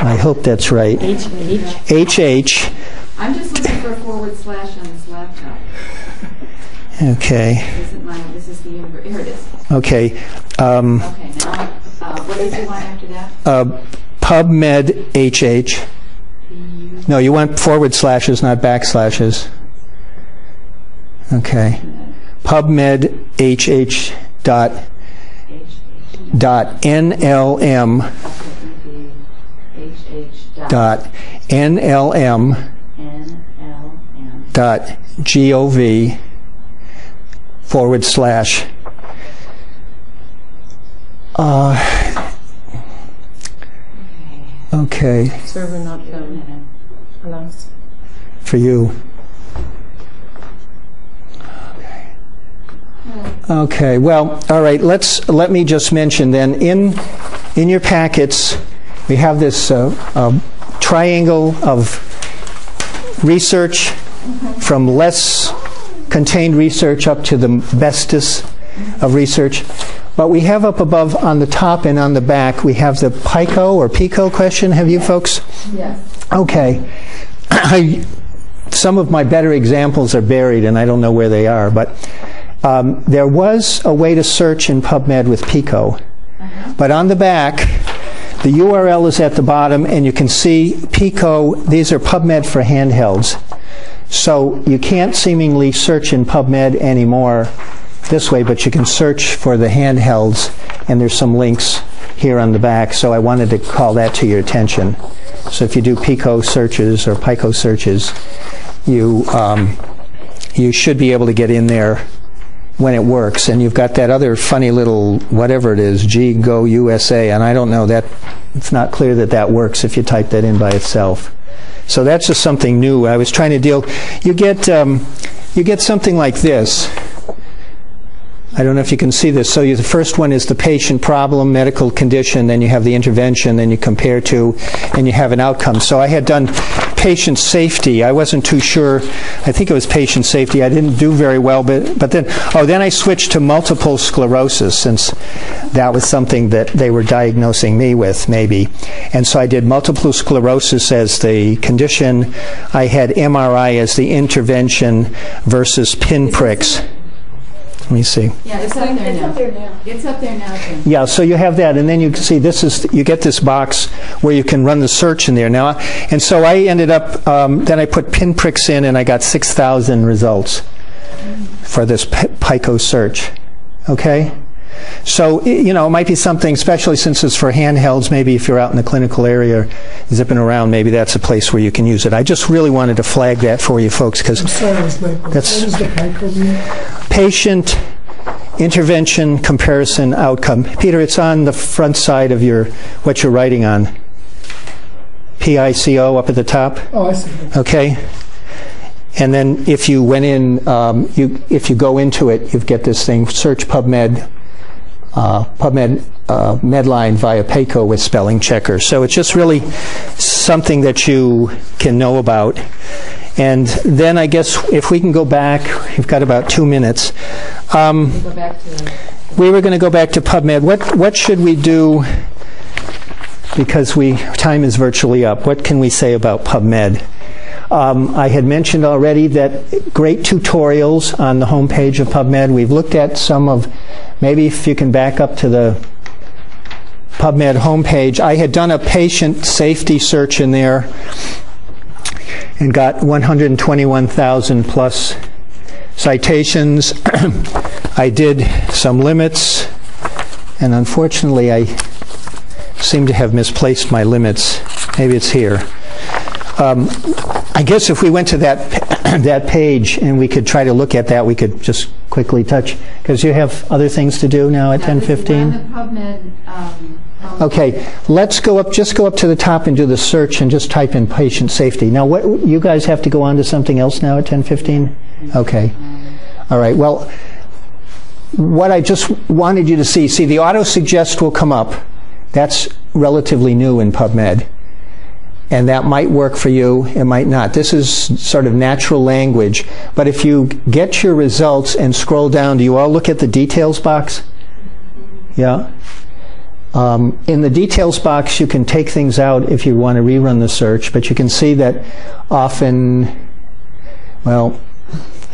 I hope that's right. HH. I'm just looking for a forward slash on this laptop. Okay. This is the here it is. Okay. Okay, now, what did you want after that? PubMed HH. No, you want forward slashes, not backslashes. Okay. PubMed HH dot NLM dot NLM dot GOV forward slash okay. Server not found. Announced. For you. Okay, well, all right, let me just mention then, in your packets, we have this triangle of research from less contained research up to the bestest of research. But we have up above on the top and on the back, we have the PICO or PICO question. Have you folks? Yes. Okay. Some of my better examples are buried and I don't know where they are, but there was a way to search in PubMed with PICO. But on the back, the URL is at the bottom and you can see PICO, these are PubMed for handhelds. So you can't seemingly search in PubMed anymore this way, but you can search for the handhelds, and there's some links here on the back, so I wanted to call that to your attention. So if you do PICO searches or PICO searches, you should be able to get in there when it works. And you've got that other funny little whatever it is, Go USA, and I don't know, that it's not clear that that works if you type that in by itself. So that's just something new. I was trying to deal. You get something like this. I don't know if you can see this. So the first one is the patient problem, medical condition, then you have the intervention, then you compare to, and you have an outcome. So I had done patient safety. I wasn't too sure. I think it was patient safety. I didn't do very well, but then I switched to multiple sclerosis, since that was something that they were diagnosing me with, maybe. And so I did multiple sclerosis as the condition. I had MRI as the intervention versus pinpricks. Let me see. Yeah, it's up there now. It's up there now. Tim. Yeah, so you have that, and then you can see you get this box where you can run the search in there now. And so I ended up, then I put pinpricks in, and I got 6,000 results for this PICO search. Okay? So, it might be something, especially since it's for handhelds, maybe if you're out in the clinical area zipping around, maybe that's a place where you can use it. I just really wanted to flag that for you folks, because that's... What does the PICO mean? Patient intervention comparison outcome. Peter, it's on the front side of what you're writing on. PICO up at the top. Oh, I see. Okay. And then if you went in, if you go into it, you get this thing, search PubMed, Medline via PICO with spelling checker. So it's just really something that you can know about. And then I guess if we can go back, we've got about 2 minutes. We were going to go back to PubMed. What should we do? Because time is virtually up. What can we say about PubMed? I had mentioned already that great tutorials on the home page of PubMed. We've looked at some of, maybe if you can back up to the PubMed homepage. I had done a patient safety search in there and got 121,000 plus citations. I did some limits, and unfortunately I seem to have misplaced my limits. Maybe it's here. I guess if we went to that page and we could try to look at that, we could just quickly touch, because you have other things to do now at 10:15. Okay, let's just go up to the top and do the search and just type in patient safety. Now, what you guys have to go on to something else now at 10:15? Okay. All right. Well, what I just wanted you to see the auto-suggest will come up. That's relatively new in PubMed. And that might work for you, it might not. This is sort of natural language. But if you get your results and scroll down, do you all look at the details box? Yeah? In the details box, you can take things out if you want to rerun the search, but you can see that often, well,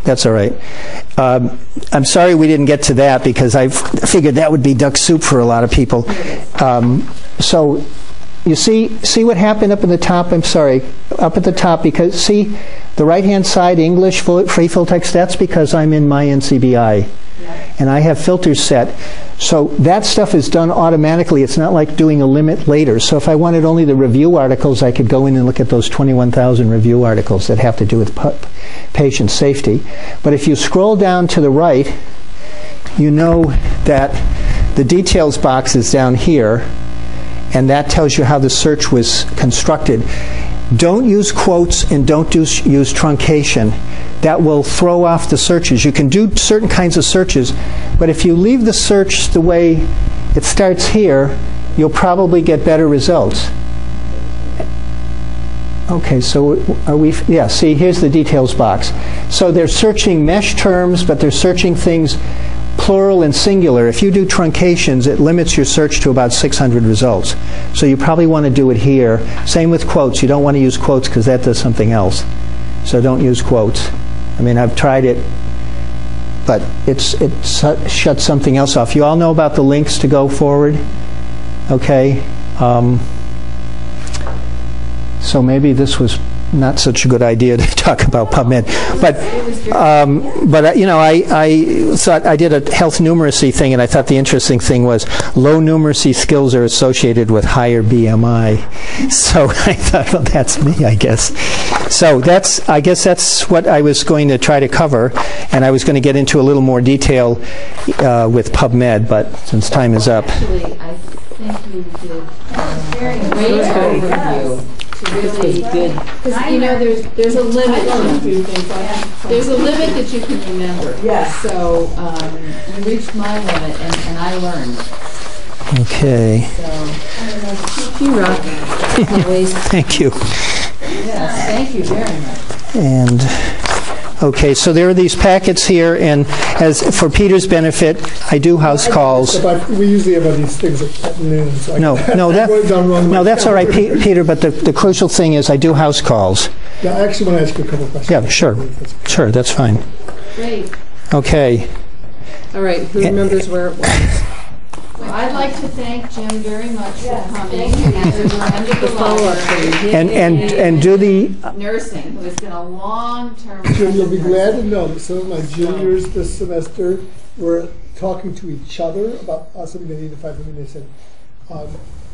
that's all right. I'm sorry we didn't get to that because I figured that would be duck soup for a lot of people. So you see what happened up in the top? I'm sorry, up at the top, because see the right-hand side, English, free full text, that's because I'm in my NCBI. And I have filters set. So that stuff is done automatically. It's not like doing a limit later. So if I wanted only the review articles, I could go in and look at those 21,000 review articles that have to do with patient safety. But if you scroll down to the right, you know that the details box is down here, and that tells you how the search was constructed. Don't use quotes and don't use truncation. That will throw off the searches. You can do certain kinds of searches, but if you leave the search the way it starts here, you'll probably get better results. Okay, so are we, yeah, see, here's the details box. So they're searching mesh terms, but they're searching things plural and singular. If you do truncations, it limits your search to about 600 results. So you probably want to do it here. Same with quotes. You don't want to use quotes because that does something else. So don't use quotes. I mean, I've tried it, but it shuts something else off. You all know about the links to go forward? Okay. So maybe this was not such a good idea to talk about PubMed, but you know, I thought I did a health numeracy thing, and I thought the interesting thing was low numeracy skills are associated with higher BMI. So I thought, well, that's me, I guess. So I guess that's what I was going to try to cover, and I was going to get into a little more detail with PubMed, but since time is up. Actually, I think you did a very great overview. Really good, because you know there's a limit. There's a limit that you can remember. Yes. So you reached my limit, and I learned. Okay. So you rock. Always. Thank you. Yes, thank you very much. And okay, so there are these packets here, and as for Peter's benefit, I do house calls. But we usually have these things at noon. So No, that's all right, Peter. But the crucial thing is I do house calls. Yeah, I actually want to ask you a couple of questions. Yeah, sure, that's fine. Great. Okay. All right, who remembers where it was? Well, I'd like to thank Jim very much for coming. The follow-up thing. And do the nursing, who has been a long-term. Jim, you'll be glad to know that some of my juniors this semester were talking to each other about something they needed to find from me. They said,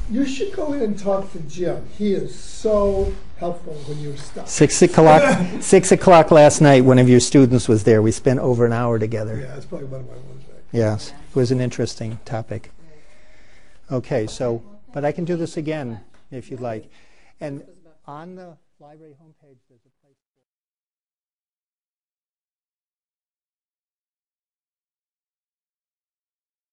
you should go in and talk to Jim. He is so helpful when you're stuck. 6 o'clock last night, one of your students was there. We spent over an hour together. Yeah, that's probably one of my ones. Right? Yes, it was an interesting topic. Okay, so, but I can do this again if you'd like. And on the library homepage, there's a place.